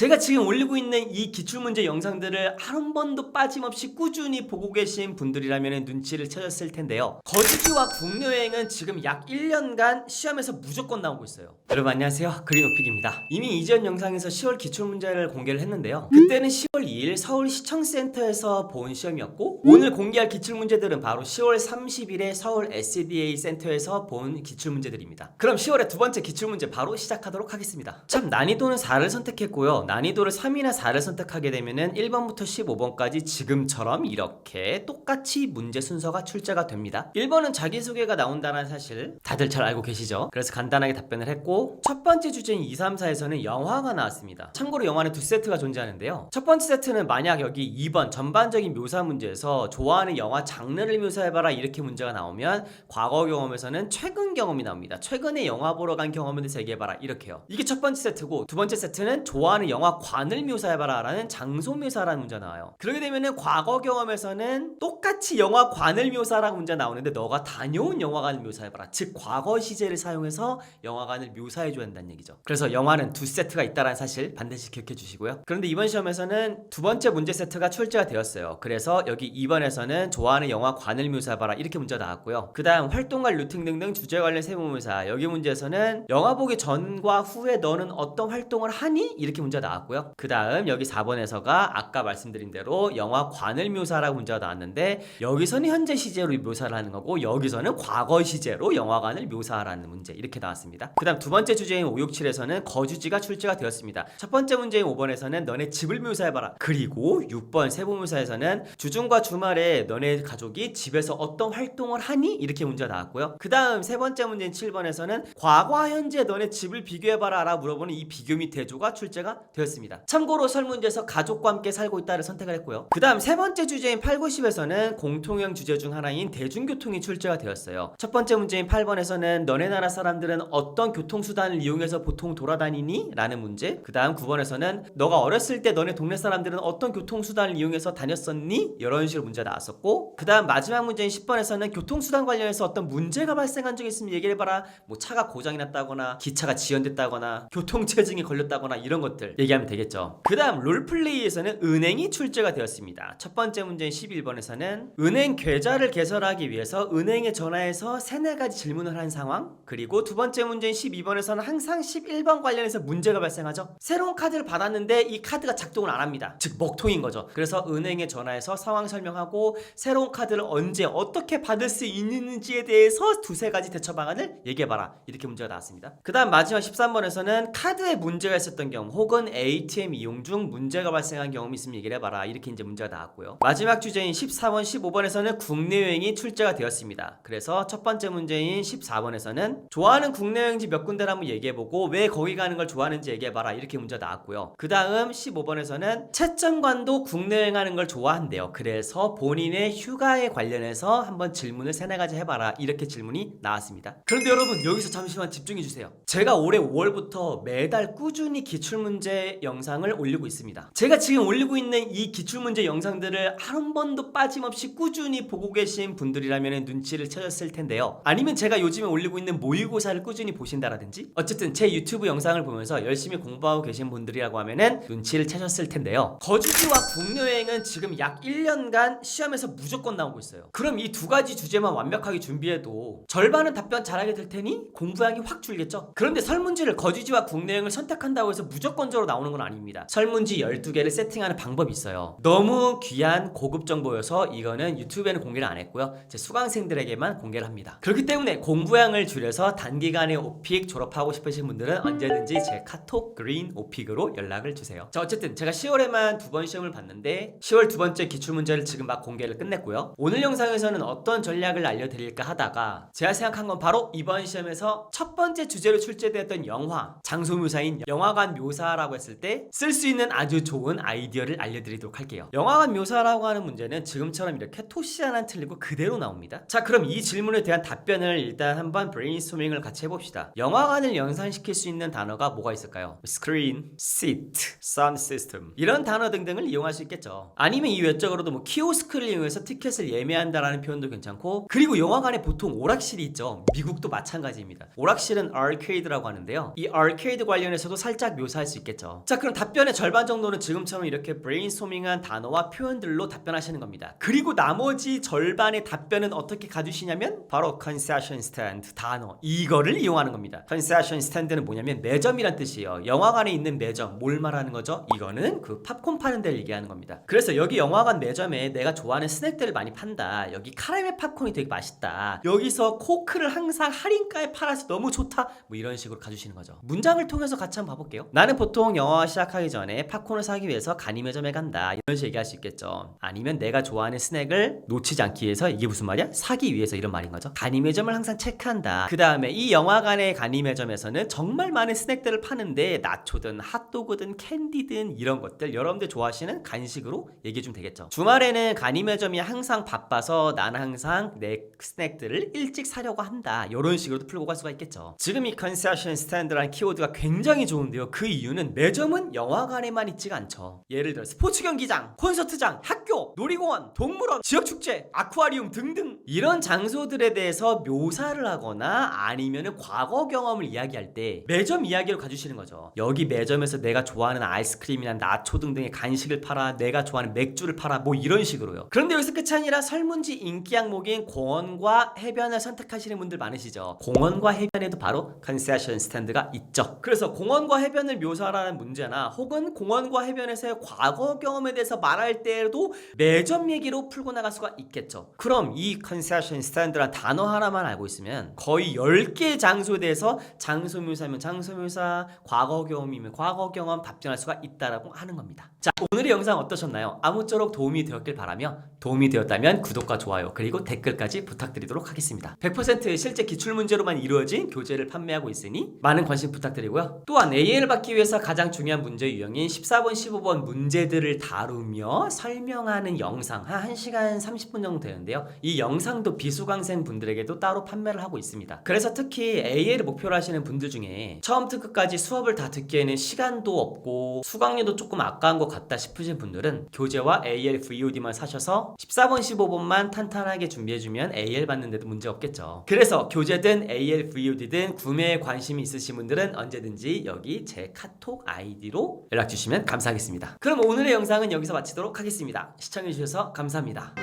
제가 지금 올리고 있는 이 기출문제 영상들을 한 번도 빠짐없이 꾸준히 보고 계신 분들이라면 눈치를 채셨을 텐데요. 거주지와 국내여행은 지금 약 1년간 시험에서 무조건 나오고 있어요. 여러분 안녕하세요, 그린오픽입니다. 이미 이전 영상에서 10월 기출문제를 공개를 했는데요. 그때는 10월 2일 서울시청센터에서 본 시험이었고, 오늘 공개할 기출문제들은 바로 10월 30일에 서울 SDA 센터에서 본 기출문제들입니다. 그럼 10월의 두 번째 기출문제 바로 시작하도록 하겠습니다. 참, 난이도는 4를 선택했고요. 난이도를 3이나 4를 선택하게 되면은 1번부터 15번까지 지금처럼 이렇게 똑같이 문제 순서가 출제가 됩니다. 1번은 자기소개가 나온다는 사실 다들 잘 알고 계시죠? 그래서 간단하게 답변을 했고, 첫 번째 주제인 2, 3, 4에서는 영화가 나왔습니다. 참고로 영화는 두 세트가 존재하는데요. 첫 번째 세트는 만약 여기 2번 전반적인 묘사 문제에서 좋아하는 영화 장르를 묘사해봐라 이렇게 문제가 나오면, 과거 경험에서는 최근 경험이 나옵니다. 최근에 영화 보러 간 경험에 대해서 얘기해봐라 이렇게요. 이게 첫 번째 세트고, 두 번째 세트는 좋아하는 영화관을 묘사해봐라 라는 장소 묘사라는 문제가 나와요. 그렇게 되면은 과거 경험에서는 똑같이 영화관을 묘사라는 문제가 나오는데, 너가 다녀온 영화관을 묘사해봐라, 즉 과거 시제를 사용해서 영화관을 묘사해줘야 한다는 얘기죠. 그래서 영화는 두 세트가 있다는 사실 반드시 기억해 주시고요. 그런데 이번 시험에서는 두 번째 문제 세트가 출제가 되었어요. 그래서 여기 2번에서는 좋아하는 영화관을 묘사해봐라 이렇게 문제가 나왔고요. 그 다음 활동과 루팅 등등 주제 관련 세부묘사, 여기 문제에서는 영화 보기 전과 후에 너는 어떤 활동을 하니? 이렇게 문제가 나왔고요. 그 다음 여기 4번에서가 아까 말씀드린 대로 영화관을 묘사라고 문제가 나왔는데, 여기서는 현재 시제로 묘사를 하는 거고, 여기서는 과거 시제로 영화관을 묘사하라는 문제 이렇게 나왔습니다. 그 다음 두 번째 주제인 5, 6, 7에서는 거주지가 출제가 되었습니다. 첫 번째 문제인 5번에서는 너네 집을 묘사해봐라, 그리고 6번 세부묘사에서는 주중과 주말에 너네 가족이 집에서 어떤 활동을 하니? 이렇게 문제가 나왔고요. 그 다음 세 번째 문제인 7번에서는 과거와 현재 너네 집을 비교해봐라 라고 물어보는 이 비교 및 대조가 출제가 되었습니다. 참고로 설문지에서 가족과 함께 살고 있다를 선택을 했고요. 그 다음 세 번째 주제인 8, 9, 10에서는 공통형 주제 중 하나인 대중교통이 출제가 되었어요. 첫 번째 문제인 8번에서는 너네 나라 사람들은 어떤 교통수단을 이용해서 보통 돌아다니니? 라는 문제. 그 다음 9번에서는 너가 어렸을 때 너네 동네 사람들은 어떤 교통수단을 이용해서 다녔었니? 이런 식으로 문제가 나왔었고, 그 다음 마지막 문제인 10번에서는 교통수단 관련해서 어떤 문제가 발생한 적이 있으면 얘기해봐라. 뭐 차가 고장이 났다거나 기차가 지연됐다거나 교통체증이 걸렸다거나 이런 것들 얘기하면 되겠죠. 그 다음 롤플레이에서는 은행이 출제가 되었습니다. 첫 번째 문제인 11번에서는 은행 계좌를 개설하기 위해서 은행에 전화해서 3, 4가지 질문을 한 상황, 그리고 두 번째 문제인 12번에서는 항상 11번 관련해서 문제가 발생하죠. 새로운 카드를 받았는데 이 카드가 작동을 안 합니다. 즉 먹통인 거죠. 그래서 은행에 전화해서 상황 설명하고 새로운 카드를 언제 어떻게 받을 수 있는지에 대해서 두세 가지 대처 방안을 얘기해봐라 이렇게 문제가 나왔습니다. 그 다음 마지막 13번에서는 카드에 문제가 있었던 경우 혹은 ATM 이용 중 문제가 발생한 경험이 있으면 얘기를 해봐라 이렇게 이제 문제가 나왔고요. 마지막 주제인 14번, 15번에서는 국내 여행이 출제가 되었습니다. 그래서 첫 번째 문제인 14번에서는 좋아하는 국내 여행지 몇 군데를 한번 얘기해보고 왜 거기 가는 걸 좋아하는지 얘기해봐라 이렇게 문제가 나왔고요. 그 다음 15번에서는 채점관도 국내 여행하는 걸 좋아한대요. 그래서 본인의 휴가에 관련해서 한번 질문을 3, 4가지 해봐라 이렇게 질문이 나왔습니다. 그런데 여러분 여기서 잠시만 집중해주세요. 제가 올해 5월부터 매달 꾸준히 기출문제 영상을 올리고 있습니다. 제가 지금 올리고 있는 이 기출문제 영상들을 한 번도 빠짐없이 꾸준히 보고 계신 분들이라면 눈치를 채셨을 텐데요. 아니면 제가 요즘에 올리고 있는 모의고사를 꾸준히 보신다라든지, 어쨌든 제 유튜브 영상을 보면서 열심히 공부하고 계신 분들이라고 하면은 눈치를 채셨을 텐데요. 거주지와 국내여행은 지금 약 1년간 시험에서 무조건 나오고 있어요. 그럼 이 두 가지 주제만 완벽하게 준비해도 절반은 답변 잘하게 될 테니 공부량이 확 줄겠죠? 그런데 설문지를 거주지와 국내여행을 선택한다고 해서 무조건적으로 나오는 건 아닙니다. 설문지 12개를 세팅하는 방법이 있어요. 너무 귀한 고급 정보여서 이거는 유튜브에는 공개를 안 했고요. 제 수강생들에게만 공개를 합니다. 그렇기 때문에 공부량을 줄여서 단기간에 오픽 졸업하고 싶으신 분들은 언제든지 제 카톡 그린 오픽으로 연락을 주세요. 자, 어쨌든 제가 10월에만 2번 시험을 봤는데 10월 두 번째 기출문제를 지금 막 공개를 끝냈고요. 오늘 영상에서는 어떤 전략을 알려드릴까 하다가 제가 생각한 건 바로 이번 시험에서 첫 번째 주제로 출제되었던 영화, 장소 묘사인 영화관 묘사라고 했을 때 쓸 수 있는 아주 좋은 아이디어를 알려드리도록 할게요. 영화관 묘사라고 하는 문제는 지금처럼 이렇게 토시 하나 틀리고 그대로 나옵니다. 자, 그럼 이 질문에 대한 답변을 일단 한번 브레인스토밍을 같이 해봅시다. 영화관을 연상시킬 수 있는 단어가 뭐가 있을까요? 스크린, 시트, 사운드 시스템 이런 단어 등등을 이용할 수 있겠죠. 아니면 이 외적으로도 뭐 키오스크를 이용해서 티켓을 예매한다라는 표현도 괜찮고, 그리고 영화관에 보통 오락실이 있죠. 미국도 마찬가지입니다. 오락실은 arcade라고 하는데요. 이 arcade 관련해서도 살짝 묘사할 수 있겠죠. 있겠죠. 자, 그럼 답변의 절반 정도는 지금처럼 이렇게 브레인스토밍한 단어와 표현들로 답변하시는 겁니다. 그리고 나머지 절반의 답변은 어떻게 가주시냐면 바로 concession stand 단어 이거를 이용하는 겁니다. concession stand는 뭐냐면 매점이란 뜻이에요. 영화관에 있는 매점 뭘 말하는 거죠? 이거는 그 팝콘 파는 데를 얘기하는 겁니다. 그래서 여기 영화관 매점에 내가 좋아하는 스낵들을 많이 판다. 여기 카라멜 팝콘이 되게 맛있다. 여기서 코크를 항상 할인가에 팔아서 너무 좋다. 뭐 이런 식으로 가주시는 거죠. 문장을 통해서 같이 한번 봐볼게요. 나는 보통 영화 시작하기 전에 팝콘을 사기 위해서 간이 매점에 간다. 이런 식으로 얘기할 수 있겠죠. 아니면 내가 좋아하는 스낵을 놓치지 않기 위해서 이게 무슨 말이야? 사기 위해서 이런 말인 거죠. 간이 매점을 항상 체크한다. 그 다음에 이 영화관의 간이 매점에서는 정말 많은 스낵들을 파는데 나초든 핫도그든 캔디든 이런 것들 여러분들 좋아하시는 간식으로 얘기해주면 되겠죠. 주말에는 간이 매점이 항상 바빠서 나는 항상 내 스낵들을 일찍 사려고 한다. 이런 식으로도 풀고 갈 수가 있겠죠. 지금 이 concession stand라는 키워드가 굉장히 좋은데요. 그 이유는 매점은 영화관에만 있지가 않죠. 예를 들어 스포츠 경기장, 콘서트장, 학교, 놀이공원, 동물원, 지역축제, 아쿠아리움 등등 이런 장소들에 대해서 묘사를 하거나 아니면은 과거 경험을 이야기할 때 매점 이야기를 가주시는 거죠. 여기 매점에서 내가 좋아하는 아이스크림이나 나초 등등의 간식을 팔아, 내가 좋아하는 맥주를 팔아, 뭐 이런 식으로요. 그런데 여기서 끝이 아니라 설문지 인기 항목인 공원과 해변을 선택하시는 분들 많으시죠. 공원과 해변에도 바로 concession stand가 있죠. 그래서 공원과 해변을 묘사하라는 문제나 혹은 공원과 해변에서의 과거 경험에 대해서 말할 때에도 매점 얘기로 풀고 나갈 수가 있겠죠. 그럼 이 concession stand란 단어 하나만 알고 있으면 거의 10개의 장소에 대해서 장소 묘사면 장소 묘사, 과거 경험이면 과거 경험 답변할 수가 있다라고 하는 겁니다. 자, 오늘의 영상 어떠셨나요? 아무쪼록 도움이 되었길 바라며 도움이 되었다면 구독과 좋아요 그리고 댓글까지 부탁드리도록 하겠습니다. 100% 실제 기출문제로만 이루어진 교재를 판매하고 있으니 많은 관심 부탁드리고요. 또한 AL을 받기 위해서 가장 중요한 문제 유형인 14번, 15번 문제들을 다루며 설명하는 영상 한 1시간 30분 정도 되는데요. 이 영상도 비수강생 분들에게도 따로 판매를 하고 있습니다. 그래서 특히 AL을 목표로 하시는 분들 중에 처음부터 끝까지 수업을 다 듣기에는 시간도 없고 수강료도 조금 아까운 것 같다 싶으신 분들은 교재와 AL VOD만 사셔서 14번, 15번만 탄탄하게 준비해주면 AL 받는데도 문제 없겠죠. 그래서 교재든 AL VOD든 구매에 관심이 있으신 분들은 언제든지 여기 제 카톡 아이디로 연락주시면 감사하겠습니다. 그럼 오늘의 영상은 여기서 마치도록 하겠습니다. 시청해주셔서 감사합니다.